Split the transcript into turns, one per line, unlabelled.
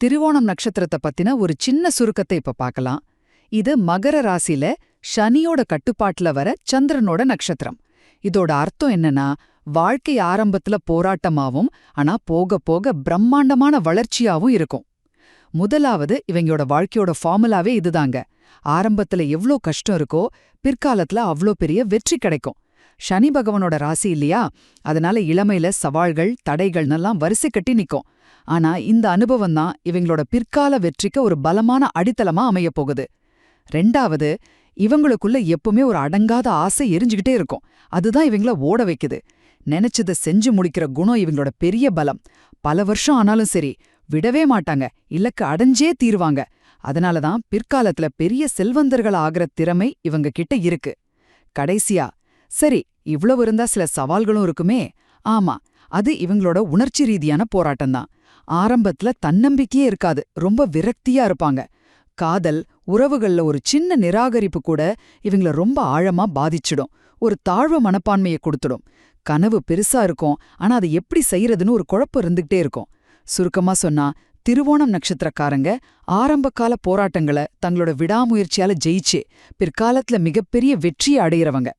திருவோணம் நட்சத்திரத்தை பத்தின ஒரு சின்ன சுருக்கத்தை இப்ப பார்க்கலாம். இது மகர ராசில சனியோட கட்டுப்பாட்டுல வர சந்திரனோட நட்சத்திரம். இதோட அர்த்தம் என்னன்னா, வாழ்க்கை ஆரம்பத்துல போராட்டமாவும் ஆனா போக போக பிரம்மாண்டமான வளர்ச்சியாவும் இருக்கும். முதலாவது இவங்களோட வாழ்க்கையோட ஃபார்முலாவே இதுதாங்க. ஆரம்பத்துல எவ்ளோ கஷ்டம் இருக்கோ, பிற்காலத்துல அவ்ளோ பெரிய வெற்றி கிடைக்கும். சனி பகவானோட ராசி இல்லையா, அதனால இளமையில சவால்கள் தடைகள்னெல்லாம் வரிசை கட்டி நிக்கும். ஆனா இந்த அனுபவம் தான் இவங்களோட பிற்கால வெற்றிக்கு ஒரு பலமான அடித்தளமா அமையப் போகுது. ரெண்டாவது, இவங்களுக்குள்ள எப்பவுமே ஒரு அடங்காத ஆசை எரிஞ்சுக்கிட்டே இருக்கும். அதுதான் இவங்கள ஓட வைக்குது. நினைச்சதை செஞ்சு முடிக்கிற குணம் இவங்களோட பெரிய பலம். பல வருஷம் ஆனாலும் சரி விடவே மாட்டாங்க, இலக்கு அடைஞ்சே தீருவாங்க. அதனாலதான் பிற்காலத்துல பெரிய செல்வந்தர்கள் ஆகிற திறமை இவங்க கிட்ட இருக்கு. கடைசியா, சரி இவ்வளவு இருந்தா சில சவால்களும் இருக்குமே. ஆமா, அது இவங்களோட உணர்ச்சி ரீதியான போராட்டம்தான். ஆரம்பத்துல தன்னம்பிக்கையே இருக்காது, ரொம்ப விரக்தியா இருப்பாங்க. காதல், உறவுகள்ல ஒரு சின்ன நிராகரிப்பு கூட இவங்கள ரொம்ப ஆழமா பாதிச்சிடும். ஒரு தாழ்வு மனப்பான்மையை கொடுத்துடும். கனவு பெருசா இருக்கும், ஆனா அதை எப்படி செய்யறதுன்னு ஒரு குழப்பம் இருந்துகிட்டே இருக்கும். சுருக்கமா சொன்னா, திருவோணம் நட்சத்திரக்காரங்க ஆரம்பகால போராட்டங்களை தங்களோட விடாமுயற்சியால ஜெயிச்சு பிற்காலத்துல மிகப்பெரிய வெற்றியை அடையிறவங்க.